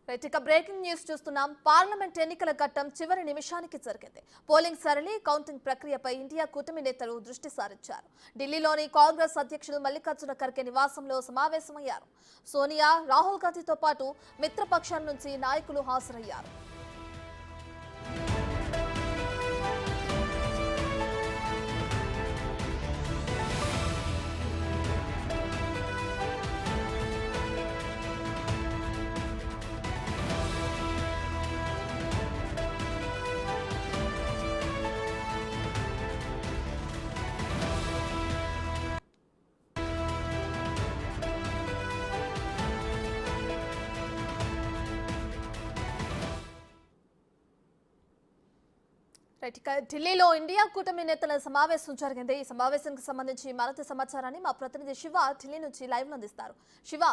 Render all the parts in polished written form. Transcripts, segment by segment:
Right, ఇక breaking news చూస్తున్నాం. Parliament ఎన్నికల ఘట్టం చివరి నిమిషానికి జరిగింది. పోలింగ్ సరళి, కౌంటింగ్ ప్రక్రియపై ఇండియా కూటమి నేతలు దృష్టి సారించారు. ఢిల్లీలోని కాంగ్రెస్ అధ్యక్షుడు మల్లికార్జున ఖర్గే నివాసంలో సమావేశమయ్యారు. సోనియా, రాహుల్ గాంధీతో పాటు మిత్రపక్షాల నుంచి నాయకులు హాజరయ్యారు. ఢిల్లీలో ఇండియా కూటమి నేతల సమావేశం జరిగింది. ఈ సమావేశానికి సంబంధించి మరింత సమాచారాన్ని మా ప్రతినిధి శివ ఢిల్లీ నుంచి లైవ్ లో అందిస్తారు. శివ,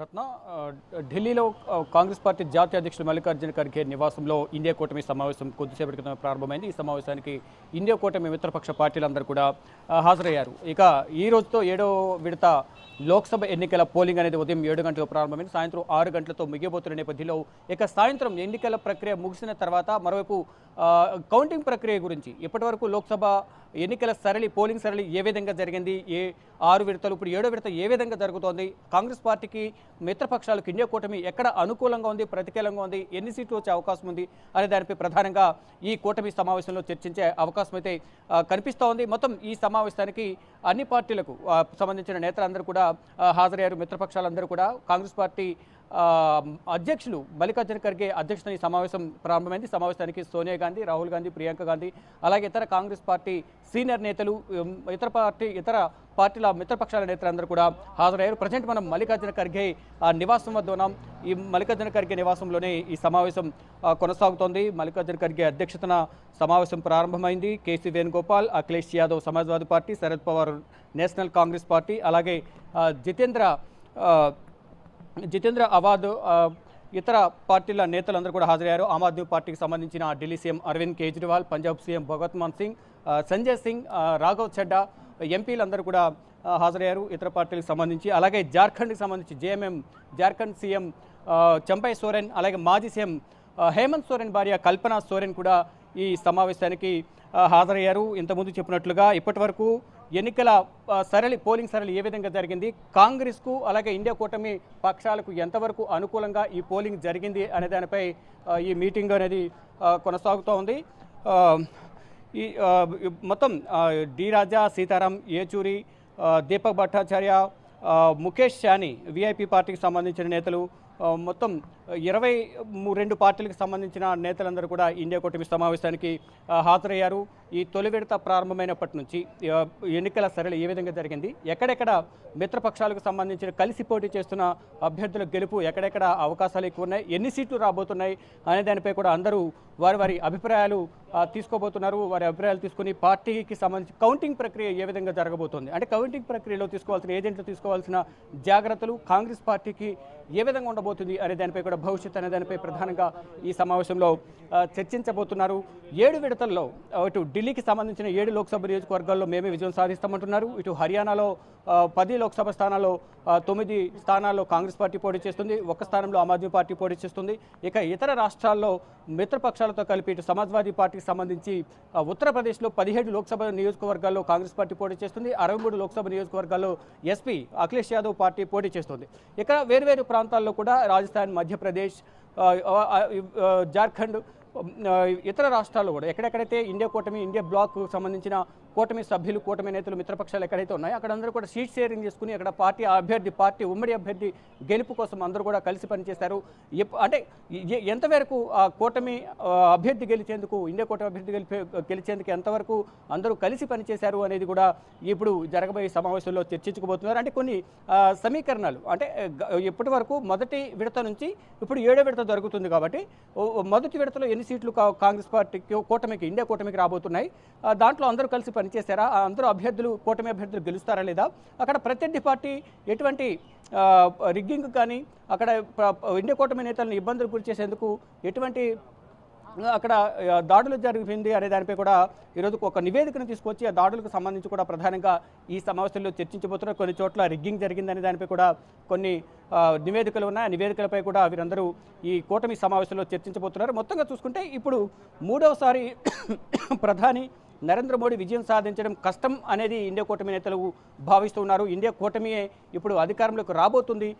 రత్న, ఢిల్లీలో కాంగ్రెస్ పార్టీ జాతీయ అధ్యక్షుడు మల్లికార్జున ఖర్గే నివాసంలో ఇండియా కూటమి సమావేశం కొద్దిసేపటి క్రితం ప్రారంభమైంది. ఈ సమావేశానికి ఇండియా కూటమి మిత్రపక్ష పార్టీలందరూ కూడా హాజరయ్యారు. ఇక ఈ రోజుతో 7వ విడత లోక్సభ ఎన్నికల పోలింగ్ అనేది ఉదయం 7 గంటలకు ప్రారంభమైంది. సాయంత్రం 6 గంటలతో ముగియబోతున్న నేపథ్యంలో ఇక సాయంత్రం ఎన్నికల ప్రక్రియ ముగిసిన తర్వాత మరోవైపు కౌంటింగ్ ప్రక్రియ గురించి ఇప్పటివరకు లోక్సభ ఎన్నికల సరళి, పోలింగ్ సరళి ఏ విధంగా జరిగింది, 6 విడతలు, ఇప్పుడు 7వ విడత ఏ విధంగా జరుగుతోంది, కాంగ్రెస్ పార్టీకి మిత్రపక్షాలకు ఇండియా కూటమి ఎక్కడ అనుకూలంగా ఉంది, ప్రతికూలంగా ఉంది, ఎన్ని సీట్లు వచ్చే అవకాశం ఉంది అనే దానిపై ప్రధానంగా ఈ కూటమి సమావేశంలో చర్చించే అవకాశం అయితే కనిపిస్తూ ఉంది. మొత్తం ఈ సమావేశానికి అన్ని పార్టీలకు సంబంధించిన నేతలందరూ కూడా హాజరయ్యారు. మిత్రపక్షాలందరూ కూడా కాంగ్రెస్ పార్టీ అధ్యక్షులు మల్లికార్జున ఖర్గే అధ్యక్షతన ఈ సమావేశం ప్రారంభమైంది. సమావేశానికి సోనియా గాంధీ, రాహుల్ గాంధీ, ప్రియాంక గాంధీ, అలాగే ఇతర కాంగ్రెస్ పార్టీ సీనియర్ నేతలు, ఇతర పార్టీల మిత్రపక్షాల నేతలందరూ కూడా హాజరయ్యారు. ప్రజెంట్ మనం మల్లికార్జున ఖర్గే నివాసం వద్ద ఉన్నాం. ఈ మల్లికార్జున ఖర్గే నివాసంలోనే ఈ సమావేశం కొనసాగుతోంది. మల్లికార్జున ఖర్గే అధ్యక్షతన సమావేశం ప్రారంభమైంది. కేసీ వేణుగోపాల్, అఖిలేష్ యాదవ్ సమాజ్వాదీ పార్టీ, శరద్ పవార్ నేషనల్ కాంగ్రెస్ పార్టీ, అలాగే జితేంద్ర అవాద్, ఇతర పార్టీల నేతలందరూ కూడా హాజరయ్యారు. ఆమ్ ఆద్మీ పార్టీకి సంబంధించిన ఢిల్లీ సీఎం అరవింద్ కేజ్రీవాల్, పంజాబ్ సీఎం భగవత్ మాన్ సింగ్, సంజయ్ సింగ్, రాఘవ్ చడ్డా, ఎంపీలందరూ కూడా హాజరయ్యారు ఇతర పార్టీలకు సంబంధించి. అలాగే జార్ఖండ్కి సంబంధించి జేఎంఎం జార్ఖండ్ సీఎం చంపై సోరెన్, అలాగే మాజీ సీఎం హేమంత్ సోరెన్ భార్య కల్పనా సోరెన్ కూడా ఈ సమావేశానికి హాజరయ్యారు. ఇంతకుముందు చెప్పినట్లుగా ఇప్పటి వరకు ఎన్నికల సరళి, పోలింగ్ సరళి ఏ విధంగా జరిగింది, కాంగ్రెస్కు అలాగే ఇండియా కూటమి పక్షాలకు ఎంతవరకు అనుకూలంగా ఈ పోలింగ్ జరిగింది అనే దానిపై ఈ మీటింగ్ అనేది కొనసాగుతూ ఉంది. ఈ మొత్తం డి రాజా, సీతారాం ఏచూరి, దీపక్ భట్టాచార్య, ముఖేష్ సాహ్ని, విఐపి పార్టీకి సంబంధించిన నేతలు, మొత్తం 22 పార్టీలకు సంబంధించిన నేతలందరూ కూడా ఇండియా కూటమి సమావేశానికి హాజరయ్యారు. ఈ తొలి విడత ప్రారంభమైనప్పటి నుంచి ఎన్నికల సరళి ఏ విధంగా జరిగింది, ఎక్కడెక్కడ మిత్రపక్షాలకు సంబంధించిన కలిసి పోటీ చేస్తున్న అభ్యర్థుల గెలుపు ఎక్కడెక్కడ అవకాశాలు ఎక్కువ ఉన్నాయి, ఎన్ని సీట్లు రాబోతున్నాయి అనే దానిపై కూడా అందరూ వారి అభిప్రాయాలు తీసుకోబోతున్నారు. వారి అభిప్రాయాలు తీసుకుని పార్టీకి సంబంధించి కౌంటింగ్ ప్రక్రియ ఏ విధంగా జరగబోతోంది, అంటే కౌంటింగ్ ప్రక్రియలో తీసుకోవాల్సిన ఏజెంట్లు తీసుకోవాల్సిన జాగ్రత్తలు, కాంగ్రెస్ పార్టీకి ఏ విధంగా ఉండబోతుంది అనే దానిపై కూడా భవిష్యత్ అనే దానిపై ప్రధానంగా ఈ సమావేశంలో చర్చించబోతున్నారు. 7 విడతల్లో ఇటు ఢిల్లీకి సంబంధించిన 7 లోక్సభ నియోజకవర్గాల్లో మేమే విజయం సాధిస్తామంటున్నారు. ఇటు హర్యానాలో 10 లోక్సభ స్థానాల్లో 9 స్థానాల్లో కాంగ్రెస్ పార్టీ పోటీ చేస్తుంది, 1 స్థానంలో ఆమ్ ఆద్మీ పార్టీ పోటీ చేస్తుంది. ఇక ఇతర రాష్ట్రాల్లో మిత్రపక్షాలతో కలిపి ఇటు సమాజ్వాదీ పార్టీకి సంబంధించి ఉత్తరప్రదేశ్లో 17 లోక్సభ నియోజకవర్గాల్లో కాంగ్రెస్ పార్టీ పోటీ చేస్తుంది, 63 లోక్సభ నియోజకవర్గాల్లో ఎస్పీ అఖిలేష్ యాదవ్ పార్టీ పోటీ చేస్తుంది. ఇక వేర్వేరు ప్రాంతాల్లో కూడా రాజస్థాన్, మధ్యప్రదేశ్, జార్ఖండ్, ఇతర రాష్ట్రాల్లో కూడా ఎక్కడెక్కడైతే ఇండియా కూటమి, ఇండియా బ్లాక్ సంబంధించిన కూటమి సభ్యులు, కూటమి నేతలు, మిత్రపక్షాలు ఎక్కడైతే ఉన్నాయో అక్కడ అందరూ కూడా సీట్ షేరింగ్ చేసుకుని అక్కడ పార్టీ ఉమ్మడి అభ్యర్థి గెలుపు కోసం అందరూ కూడా కలిసి పనిచేశారు. అంటే ఎంతవరకు ఆ కూటమి అభ్యర్థి గెలిచేందుకు, ఇండియా కూటమి అభ్యర్థి గెలిచేందుకు ఎంతవరకు అందరూ కలిసి పనిచేశారు అనేది కూడా ఇప్పుడు జరగబోయే సమావేశంలో చర్చించుకోబోతున్నారు. అంటే కొన్ని సమీకరణాలు, అంటే ఇప్పటి వరకు మొదటి విడత నుంచి ఇప్పుడు 7వ విడత జరుగుతుంది కాబట్టి మొదటి విడతలో ఎన్ని సీట్లు కాంగ్రెస్ పార్టీకి, కూటమికి, ఇండియా కూటమికి రాబోతున్నాయి, దాంట్లో అందరూ కలిసి పనిచేశారా, అందరూ అభ్యర్థులు, కూటమి అభ్యర్థులు గెలుస్తారా లేదా, అక్కడ ప్రత్యర్థి పార్టీ ఎటువంటి రిగ్గింగ్ కానీ, అక్కడ ఇండియా కూటమి నేతలను ఇబ్బందులు గురి చేసేందుకు ఎటువంటి అక్కడ దాడులు జరిగింది అనే దానిపై కూడా ఈరోజు ఒక నివేదికను తీసుకొచ్చి ఆ దాడులకు సంబంధించి కూడా ప్రధానంగా ఈ సమావేశంలో చర్చించబోతున్నారు. కొన్ని చోట్ల రిగ్గింగ్ జరిగిందనే దానిపై కూడా కొన్ని నివేదికలు ఉన్నాయి. ఆ నివేదికలపై కూడా వీరందరూ ఈ కూటమి సమావేశంలో చర్చించబోతున్నారు. మొత్తంగా చూసుకుంటే ఇప్పుడు మూడవసారి ప్రధాని నరేంద్ర మోడీ విజయం సాధించడం కష్టం అనేది ఇండియా కూటమి నేతలు భావిస్తూ ఉన్నారు. ఇండియా కూటమియే ఇప్పుడు అధికారంలోకి రాబోతుంది.